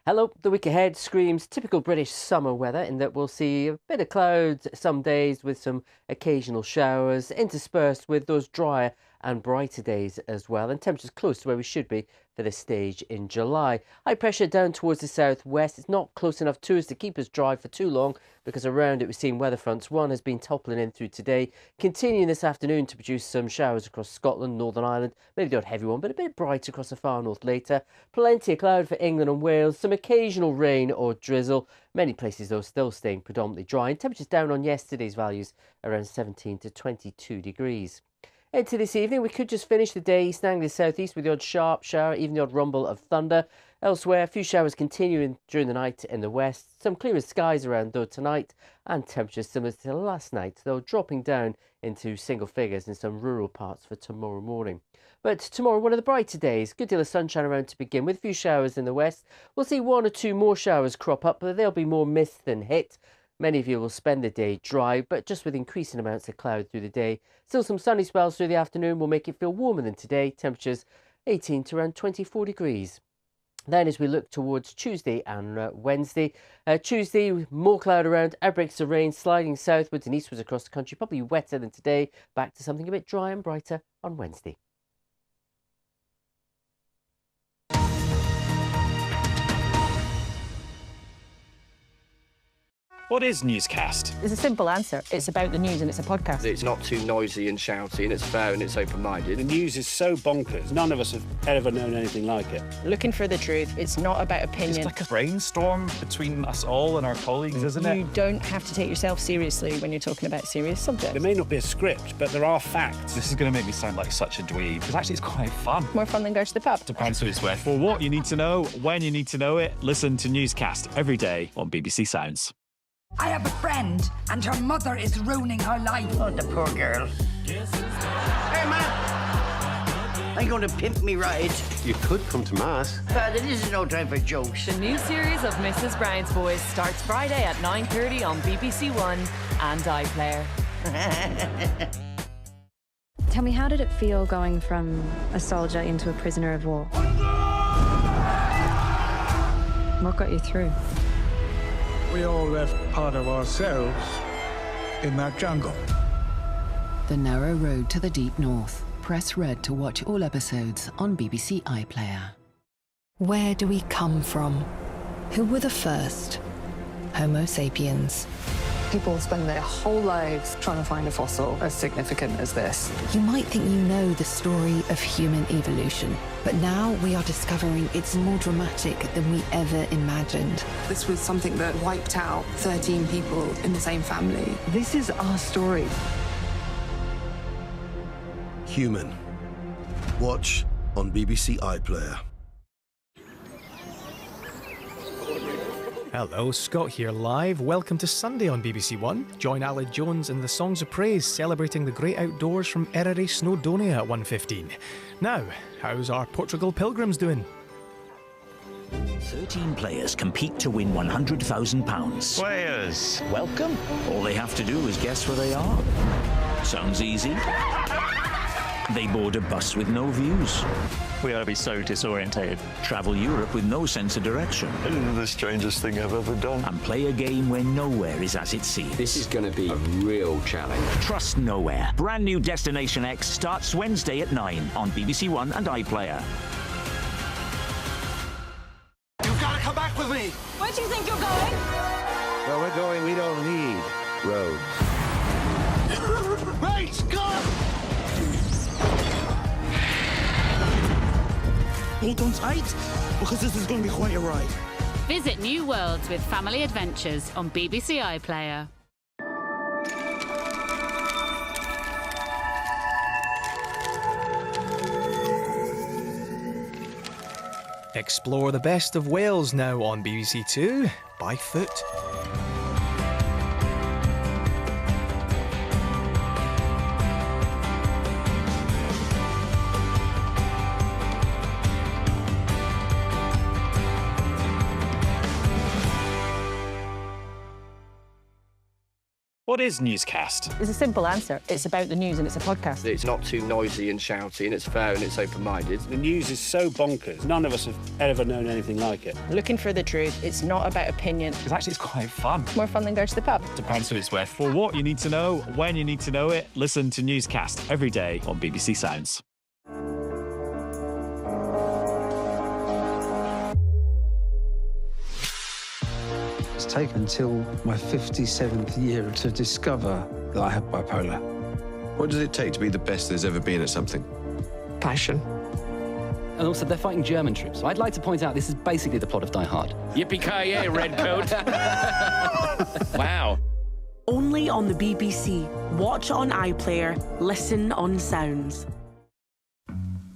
Hello, the week ahead screams typical British summer weather in that we'll see a bit of clouds some days with some occasional showers interspersed with those drier and brighter days as well, and temperatures close to where we should be for this stage in July. High pressure down towards the southwest. It's not close enough to us to keep us dry for too long because around it we're seeing weather fronts. One has been toppling in through today, continuing this afternoon to produce some showers across Scotland, Northern Ireland, maybe the odd heavy one, but a bit bright across the far north later. Plenty of cloud for England and Wales, some occasional rain or drizzle. Many places though still staying predominantly dry, and temperatures down on yesterday's values around 17 to 22 degrees. Into this evening, we could just finish the day east-angling the southeast with the odd sharp shower, even the odd rumble of thunder. Elsewhere, a few showers continuing during the night in the west. Some clearer skies around though tonight, and temperatures similar to last night, though dropping down into single figures in some rural parts for tomorrow morning. But tomorrow, one of the brighter days, good deal of sunshine around to begin with, a few showers in the west. We'll see one or two more showers crop up, but they'll be more mist than hit. Many of you will spend the day dry, but just with increasing amounts of cloud through the day. Still some sunny spells through the afternoon will make it feel warmer than today. Temperatures 18 to around 24 degrees. Then as we look towards Tuesday and Wednesday, Tuesday, more cloud around, outbreaks of rain sliding southwards and eastwards across the country, probably wetter than today. Back to something a bit dry and brighter on Wednesday. What is Newscast? There's a simple answer. It's about the news and it's a podcast. It's not too noisy and shouty, and it's fair and it's open-minded. The news is so bonkers. None of us have ever known anything like it. Looking for the truth. It's not about opinion. It's like a brainstorm between us all and our colleagues, isn't it? You don't have to take yourself seriously when you're talking about serious subjects. There may not be a script, but there are facts. This is going to make me sound like such a dweeb, because actually it's quite fun. More fun than go to the pub. Depends who it's with. For what you need to know, when you need to know it, listen to Newscast every day on BBC Sounds. I have a friend, and her mother is ruining her life. Oh, the poor girl. Hey, man! Are you going to pimp me ride? You could come to Mass. Father, this is no time for jokes. The new series of Mrs. Brown's Boys starts Friday at 9:30 on BBC One and iPlayer. Tell me, how did it feel going from a soldier into a prisoner of war? What got you through? We all left part of ourselves in that jungle. The Narrow Road to the Deep North. Press red to watch all episodes on BBC iPlayer. Where do we come from? Who were the first? Homo sapiens. People spend their whole lives trying to find a fossil as significant as this. You might think you know the story of human evolution, but now we are discovering it's more dramatic than we ever imagined. This was something that wiped out 13 people in the same family. This is our story. Human. Watch on BBC iPlayer. Hello, Scott here live. Welcome to Sunday on BBC One. Join Ali Jones in the Songs of Praise celebrating the great outdoors from Eryri Snowdonia at 1:15. Now, how's our Portugal Pilgrims doing? 13 players compete to win £100,000. Players! Welcome. All they have to do is guess where they are. Sounds easy. They board a bus with no views. We ought to be so disorientated. Travel Europe with no sense of direction. This is the strangest thing I've ever done. And play a game where nowhere is as it seems. This is going to be a real challenge. Trust Nowhere. Brand new Destination X starts Wednesday at 9 on BBC One and iPlayer. You've got to come back with me! Where do you think you're going? Where we're going, we don't need roads. Wait, God! Hold on tight, because this is going to be quite a ride. Visit new worlds with family adventures on BBC iPlayer. Explore the best of Wales now on BBC Two, by foot. What is newscast? There's a simple answer. It's about the news and it's a podcast. It's not too noisy and shouty, and it's fair and it's open-minded. The news is so bonkers. None of us have ever known anything like it. Looking for the truth. It's not about opinion. Because actually it's quite fun. More fun than go to the pub. Depends who it's with. For what you need to know, when you need to know it, listen to Newscast every day on BBC Sounds. It's taken until my 57th year to discover that I have bipolar. What does it take to be the best there's ever been at something? Passion. And also, they're fighting German troops. So I'd like to point out this is basically the plot of Die Hard. Yippee-ki-yay, Redcoat. Wow. Only on the BBC. Watch on iPlayer. Listen on Sounds.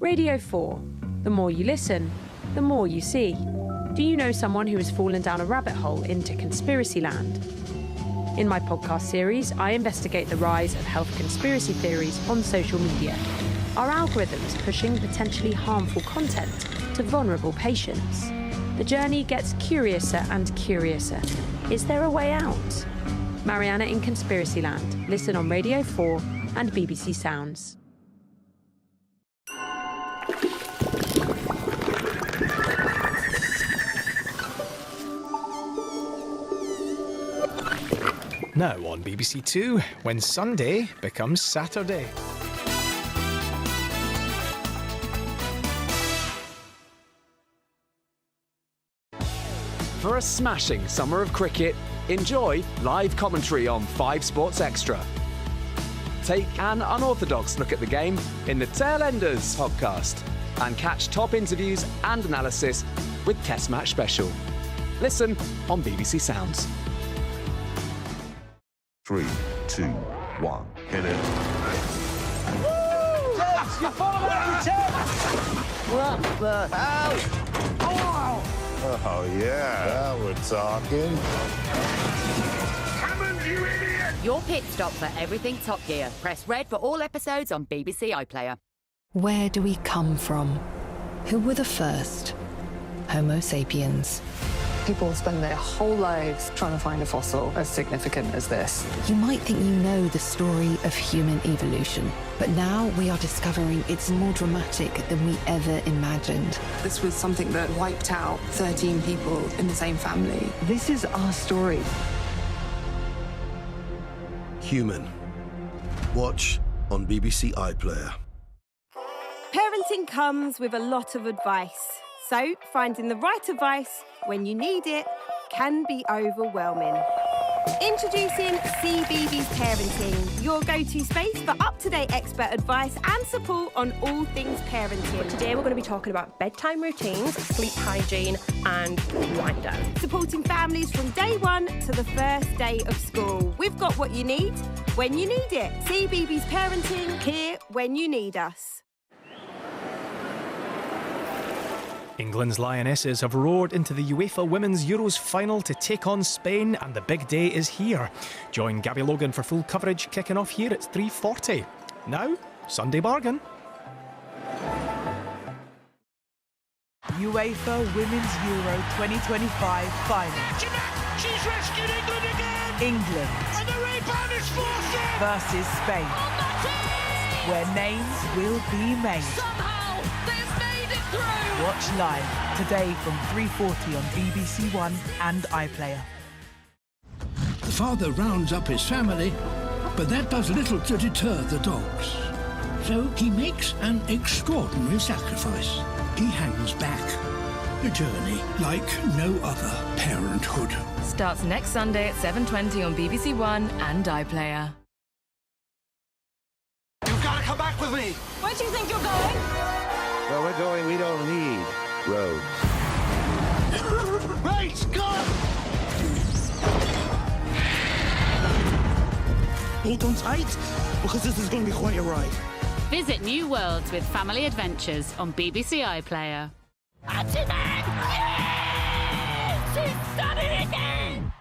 Radio 4. The more you listen, the more you see. Do you know someone who has fallen down a rabbit hole into conspiracy land? In my podcast series, I investigate the rise of health conspiracy theories on social media. Are algorithms pushing potentially harmful content to vulnerable patients? The journey gets curiouser and curiouser. Is there a way out? Mariana in Conspiracy Land. Listen on Radio 4 and BBC Sounds. Now on BBC Two, when Sunday becomes Saturday. For a smashing summer of cricket, enjoy live commentary on 5 Sports Extra. Take an unorthodox look at the game in the Tailenders podcast and catch top interviews and analysis with Test Match Special. Listen on BBC Sounds. 3, 2, 1, hit it. Jess, you fallen out of your chair! What the hell? Oh! Oh, yeah, now we're talking. Hammond, you idiot! Your pit stop for everything Top Gear. Press red for all episodes on BBC iPlayer. Where do we come from? Who were the first? Homo sapiens. People spend their whole lives trying to find a fossil as significant as this. You might think you know the story of human evolution, but now we are discovering it's more dramatic than we ever imagined. This was something that wiped out 13 people in the same family. This is our story. Human. Watch on BBC iPlayer. Parenting comes with a lot of advice. So, finding the right advice when you need it can be overwhelming. Introducing CBeebies Parenting, your go-to space for up-to-date expert advice and support on all things parenting. But today we're going to be talking about bedtime routines, sleep hygiene and wind down. Supporting families from day one to the first day of school. We've got what you need when you need it. CBeebies Parenting, here when you need us. England's Lionesses have roared into the UEFA Women's Euros final to take on Spain, and the big day is here. Join Gabby Logan for full coverage, kicking off here at 3:40. Now, Sunday Bargain. UEFA Women's Euro 2025 final. She's rescued England again! England. And the rebound is forced in! Versus Spain. Where names will be made. Somehow, they've made it through! Watch live today from 3:40 on BBC One and iPlayer. The father rounds up his family, but that does little to deter the dogs. So he makes an extraordinary sacrifice. He hangs back. A journey like no other parenthood. Starts next Sunday at 7:20 on BBC One and iPlayer. You've got to come back with me! Where do you think you're going? Where we're going, we don't need roads. Right, God! Hold on tight, because this is going to be quite a ride. Visit new worlds with family adventures on BBC iPlayer. Anti-Man! She's done it again!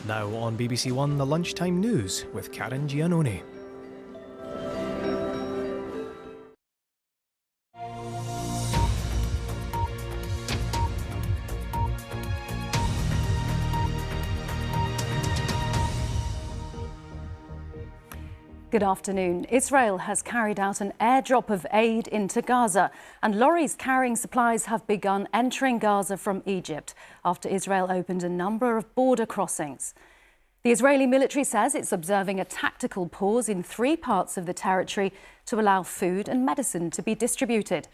Now on BBC One, the lunchtime news with Karen Giannone. Good afternoon. Israel has carried out an airdrop of aid into Gaza, and lorries carrying supplies have begun entering Gaza from Egypt after Israel opened a number of border crossings. The Israeli military says it's observing a tactical pause in 3 parts of the territory to allow food and medicine to be distributed.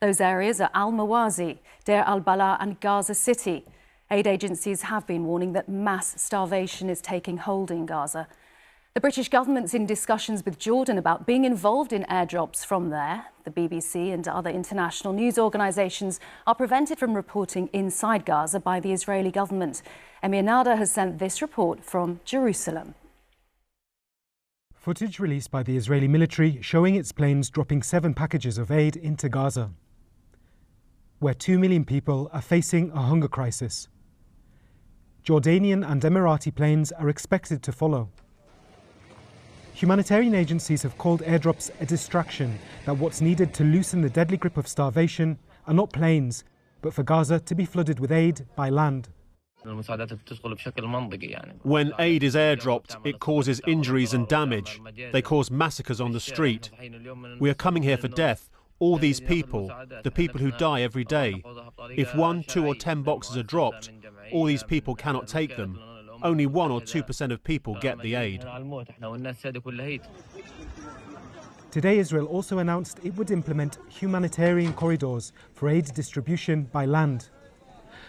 Those areas are Al-Mawazi, Deir al-Bala and Gaza City. Aid agencies have been warning that mass starvation is taking hold in Gaza. The British government's in discussions with Jordan about being involved in airdrops from there. The BBC and other international news organisations are prevented from reporting inside Gaza by the Israeli government. Emir Nada has sent this report from Jerusalem. Footage released by the Israeli military showing its planes dropping 7 packages of aid into Gaza, where 2 million people are facing a hunger crisis. Jordanian and Emirati planes are expected to follow. Humanitarian agencies have called airdrops a distraction, that what's needed to loosen the deadly grip of starvation are not planes, but for Gaza to be flooded with aid by land. When aid is airdropped, it causes injuries and damage. They cause massacres on the street. We are coming here for death. All these people, the people who die every day. If 1, 2 or 10 boxes are dropped, all these people cannot take them. Only 1 or 2% of people get the aid. Today, Israel also announced it would implement humanitarian corridors for aid distribution by land,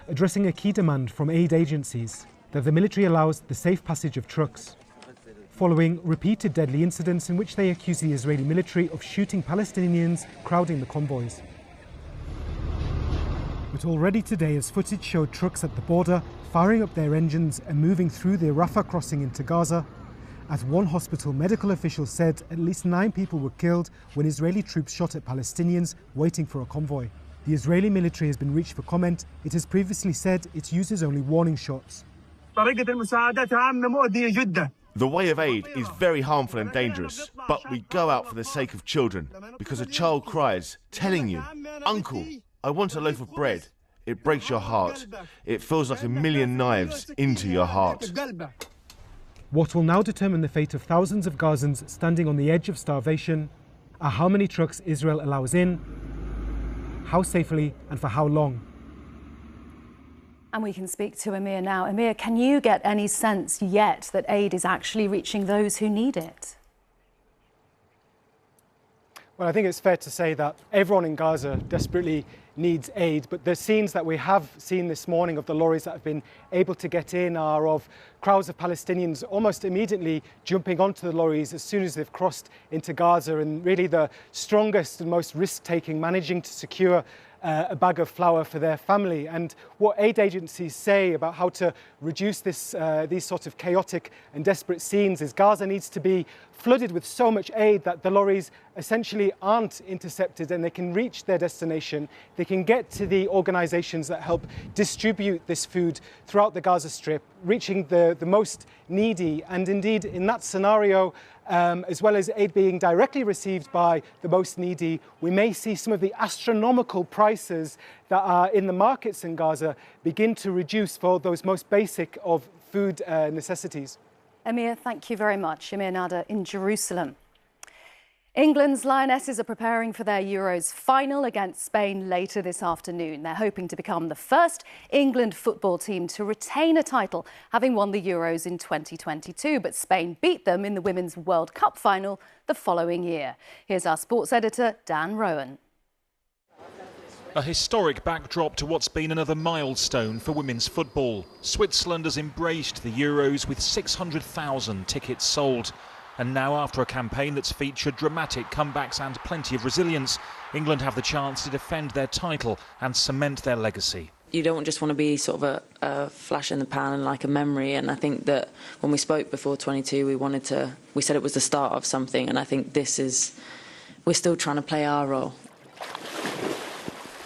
addressing a key demand from aid agencies that the military allows the safe passage of trucks, following repeated deadly incidents in which they accuse the Israeli military of shooting Palestinians crowding the convoys. But already today, as footage showed trucks at the border firing up their engines and moving through the Rafah crossing into Gaza, at one hospital, medical officials said at least 9 people were killed when Israeli troops shot at Palestinians waiting for a convoy. The Israeli military has been reached for comment. It has previously said it uses only warning shots. The way of aid is very harmful and dangerous, but we go out for the sake of children, because a child cries, telling you, "Uncle, I want a loaf of bread." It breaks your heart. It feels like a million knives into your heart. What will now determine the fate of thousands of Gazans standing on the edge of starvation are how many trucks Israel allows in, how safely and for how long. And we can speak to Emir now. Emir, can you get any sense yet that aid is actually reaching those who need it? Well, I think it's fair to say that everyone in Gaza desperately needs aid, but the scenes that we have seen this morning of the lorries that have been able to get in are of crowds of Palestinians almost immediately jumping onto the lorries as soon as they've crossed into Gaza, and really the strongest and most risk-taking managing to secure a bag of flour for their family. And what aid agencies say about how to reduce these sorts of chaotic and desperate scenes is Gaza needs to be flooded with so much aid that the lorries essentially aren't intercepted and they can reach their destination. They can get to the organisations that help distribute this food throughout the Gaza Strip, reaching the most needy. And indeed, in that scenario, as well as aid being directly received by the most needy, we may see some of the astronomical prices that are in the markets in Gaza begin to reduce for those most basic of food necessities. Emir, thank you very much. Emir Nada in Jerusalem. England's Lionesses are preparing for their Euros final against Spain later this afternoon. They're hoping to become the first England football team to retain a title, having won the Euros in 2022. But Spain beat them in the Women's World Cup final the following year. Here's our sports editor, Dan Rowan. A historic backdrop to what's been another milestone for women's football. Switzerland has embraced the Euros with 600,000 tickets sold. And now, after a campaign that's featured dramatic comebacks and plenty of resilience, England have the chance to defend their title and cement their legacy. You don't just want to be sort of a flash in the pan and like a memory. And I think that when we spoke before 22, we said it was the start of something. And I think we're still trying to play our role.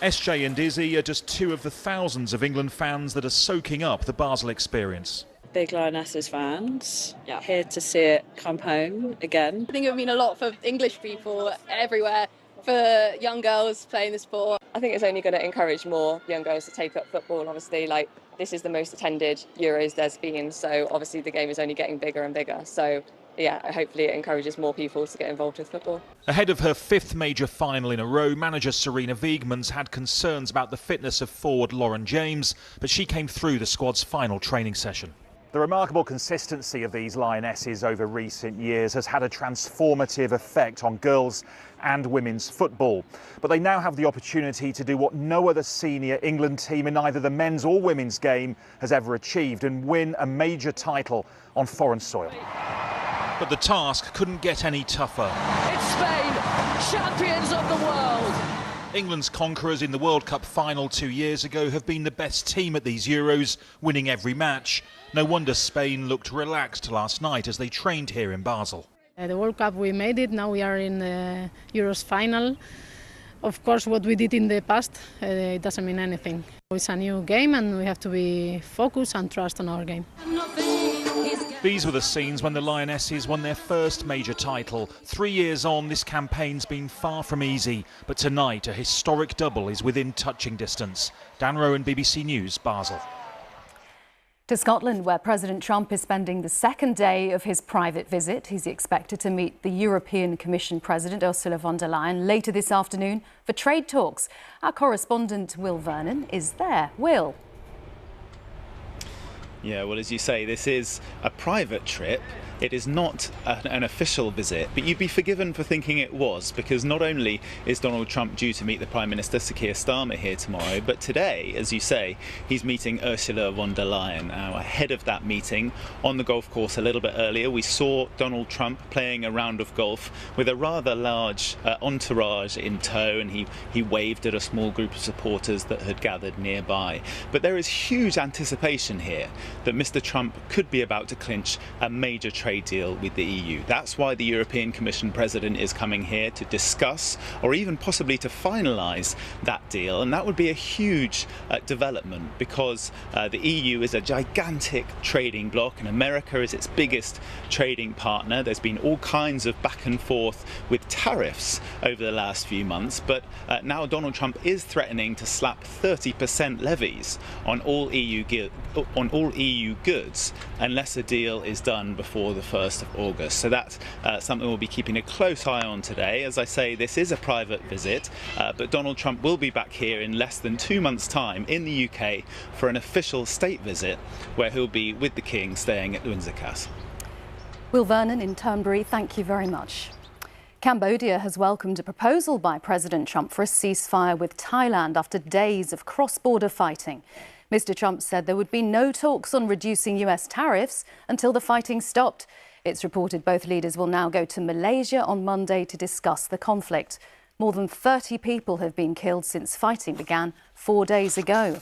SJ and Izzy are just 2 of the thousands of England fans that are soaking up the Basel experience. Big Lionesses fans, here to see it come home again. I think it would mean a lot for English people everywhere, for young girls playing the sport. I think it's only going to encourage more young girls to take up football. Obviously, this is the most attended Euros there's been, so obviously the game is only getting bigger and bigger. So hopefully it encourages more people to get involved with football. Ahead of her 5th major final in a row, manager Serena Wiegmans had concerns about the fitness of forward Lauren James, but she came through the squad's final training session. The remarkable consistency of these Lionesses over recent years has had a transformative effect on girls and women's football. But they now have the opportunity to do what no other senior England team in either the men's or women's game has ever achieved, and win a major title on foreign soil. But the task couldn't get any tougher. It's Spain, champions of the world. England's conquerors in the World Cup final 2 years ago have been the best team at these Euros, winning every match. No wonder Spain looked relaxed last night as they trained here in Basel. The World Cup, we made it. Now we are in the Euros final. Of course, what we did in the past, it doesn't mean anything. It's a new game and we have to be focused and trust on our game. These were the scenes when the Lionesses won their first major title. 3 years on, this campaign's been far from easy, but tonight a historic double is within touching distance. Dan Rowan, BBC News, Basel. To Scotland, where President Trump is spending the second day of his private visit. He's expected to meet the European Commission President Ursula von der Leyen later this afternoon for trade talks. Our correspondent Will Vernon is there. Will. Yeah, well, as you say, this is a private trip. It is not an official visit, but you'd be forgiven for thinking it was, because not only is Donald Trump due to meet the Prime Minister Sir Keir Starmer here tomorrow, but today, as you say, he's meeting Ursula von der Leyen. Now, ahead of that meeting, on the golf course a little bit earlier, we saw Donald Trump playing a round of golf with a rather large entourage in tow, and he waved at a small group of supporters that had gathered nearby. But there is huge anticipation here that Mr. Trump could be about to clinch a major trade deal with the EU. That's why the European Commission President is coming here to discuss, or even possibly to finalise that deal. And that would be a huge development, because the EU is a gigantic trading bloc and America is its biggest trading partner. There's been all kinds of back and forth with tariffs over the last few months, but now Donald Trump is threatening to slap 30% levies on all EU goods unless a deal is done before the 1st of August. So that's something we'll be keeping a close eye on today. As I say, this is a private visit, but Donald Trump will be back here in less than 2 months' time in the UK for an official state visit, where he'll be with the King staying at the Windsor Castle. Will Vernon in Turnberry, thank you very much. Cambodia has welcomed a proposal by President Trump for a ceasefire with Thailand after days of cross-border fighting. Mr. Trump said there would be no talks on reducing US tariffs until the fighting stopped. It's reported both leaders will now go to Malaysia on Monday to discuss the conflict. More than 30 people have been killed since fighting began 4 days ago.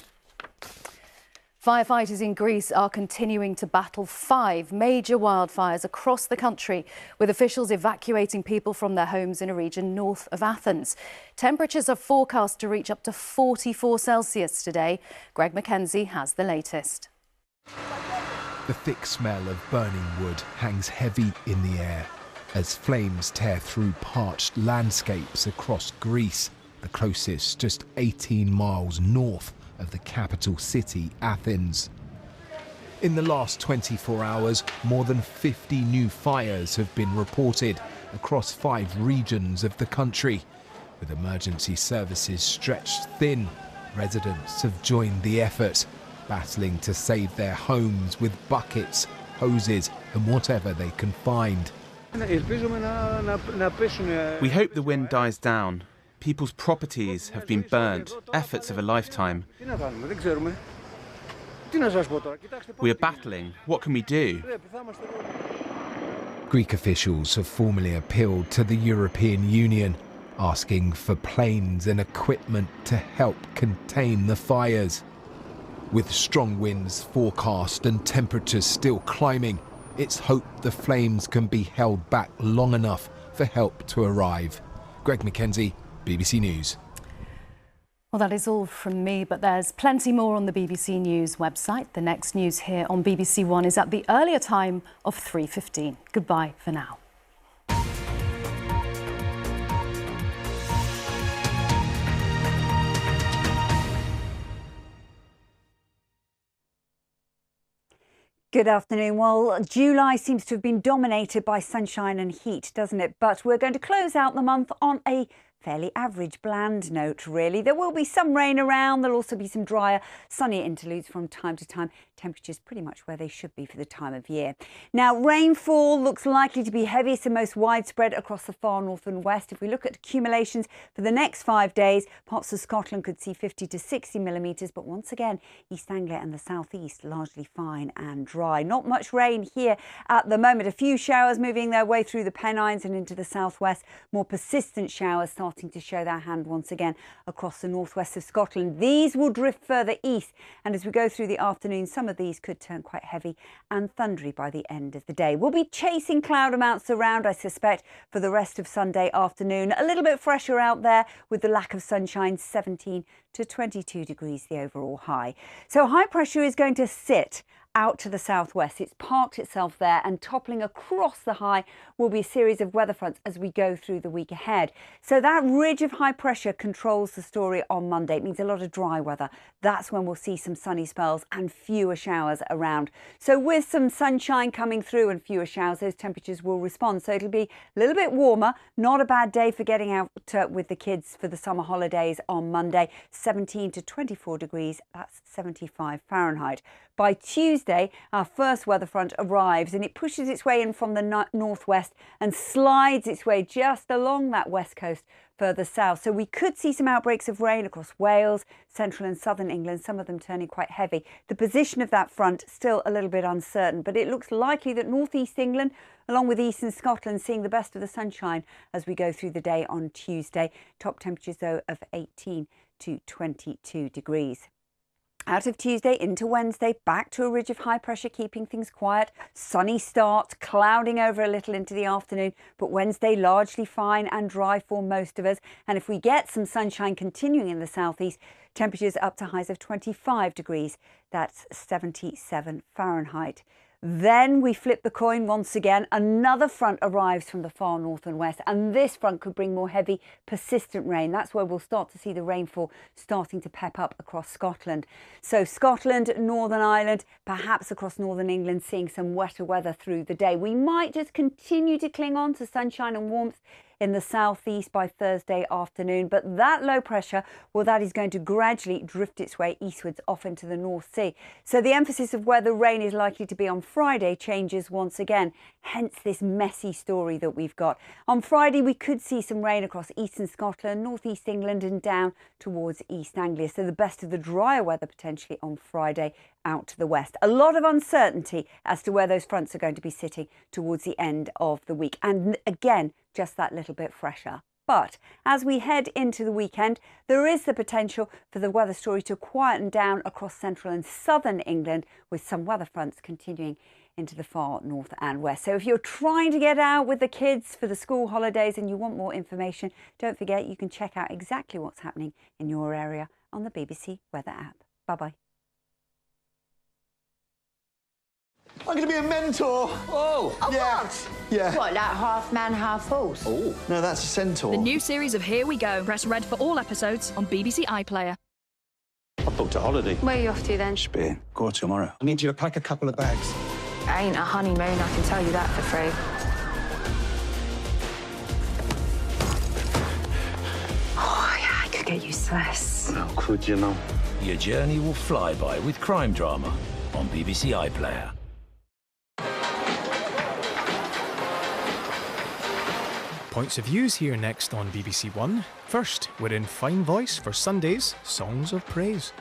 Firefighters in Greece are continuing to battle 5 major wildfires across the country, with officials evacuating people from their homes in a region north of Athens. Temperatures are forecast to reach up to 44 Celsius today. Greg Mackenzie has the latest. The thick smell of burning wood hangs heavy in the air as flames tear through parched landscapes across Greece, the closest just 18 miles north of the capital city, Athens. In the last 24 hours, more than 50 new fires have been reported across 5 regions of the country. With emergency services stretched thin, residents have joined the effort, battling to save their homes with buckets, hoses and whatever they can find. We hope the wind dies down. People's properties have been burnt, efforts of a lifetime. We are battling. What can we do? Greek officials have formally appealed to the European Union, asking for planes and equipment to help contain the fires. With strong winds forecast and temperatures still climbing, it's hoped the flames can be held back long enough for help to arrive. Greg Mackenzie, BBC News. Well, that is all from me, but there's plenty more on the BBC News website. The next news here on BBC One is at the earlier time of 3:15. Goodbye for now. Good afternoon. Well, July seems to have been dominated by sunshine and heat, doesn't it? But we're going to close out the month on a fairly average, bland note, really. There will be some rain around. There'll also be some drier, sunny interludes from time to time. Temperatures pretty much where they should be for the time of year. Now, rainfall looks likely to be heaviest and most widespread across the far north and west. If we look at accumulations for the next 5 days, parts of Scotland could see 50 to 60 millimetres. But once again, East Anglia and the southeast largely fine and dry. Not much rain here at the moment. A few showers moving their way through the Pennines and into the southwest. More persistent showers starting to show their hand once again across the northwest of Scotland. These will drift further east, and as we go through the afternoon, some of these could turn quite heavy and thundery by the end of the day. We'll be chasing cloud amounts around, I suspect, for the rest of Sunday afternoon. A little bit fresher out there with the lack of sunshine, 17 to 22 degrees the overall high. So high pressure is going to sit out to the southwest. It's parked itself there, and toppling across the high will be a series of weather fronts as we go through the week ahead. So that ridge of high pressure controls the story on Monday. It means a lot of dry weather. That's when we'll see some sunny spells and fewer showers around. So with some sunshine coming through and fewer showers, those temperatures will respond. So it'll be a little bit warmer. Not a bad day for getting out with the kids for the summer holidays on Monday. 17 to 24 degrees. That's 75 Fahrenheit. By Tuesday, our first weather front arrives, and it pushes its way in from the northwest and slides its way just along that west coast further south. So we could see some outbreaks of rain across Wales, central and southern England, some of them turning quite heavy. The position of that front still a little bit uncertain, but it looks likely that northeast England, along with eastern Scotland, seeing the best of the sunshine as we go through the day on Tuesday. Top temperatures, though, of 18 to 22 degrees. Out of Tuesday into Wednesday, back to a ridge of high pressure, keeping things quiet. Sunny start, clouding over a little into the afternoon, but Wednesday largely fine and dry for most of us. And if we get some sunshine continuing in the southeast, temperatures up to highs of 25 degrees. That's 77 Fahrenheit. Then we flip the coin once again. Another front arrives from the far north and west, and this front could bring more heavy, persistent rain. That's where we'll start to see the rainfall starting to pep up across Scotland. So Scotland, Northern Ireland, perhaps across northern England, seeing some wetter weather through the day. We might just continue to cling on to sunshine and warmth in the southeast by Thursday afternoon, but that low pressure, well, that is going to gradually drift its way eastwards off into the North Sea. So the emphasis of where the rain is likely to be on Friday changes once again, hence this messy story that we've got. On Friday, we could see some rain across eastern Scotland, northeast England and down towards East Anglia. So the best of the drier weather potentially on Friday out to the west. A lot of uncertainty as to where those fronts are going to be sitting towards the end of the week. And again, just that little bit fresher. But as we head into the weekend, there is the potential for the weather story to quieten down across central and southern England, with some weather fronts continuing into the far north and west. So if you're trying to get out with the kids for the school holidays and you want more information, don't forget you can check out exactly what's happening in your area on the BBC Weather app. Bye-bye. I'm going to be a mentor. Oh, yeah. What? Yeah. What, like half man, half horse? Oh, no, that's a centaur. The new series of Here We Go. Press red for all episodes on BBC iPlayer. I booked a holiday. Where are you off to then? Spain. Go tomorrow. I need you to pack a couple of bags. Ain't a honeymoon, I can tell you that for free. Oh, yeah, I could get used to this. How could you know? Your journey will fly by with crime drama on BBC iPlayer. Points of Views here next on BBC One. First, we're in fine voice for Sunday's Songs of Praise.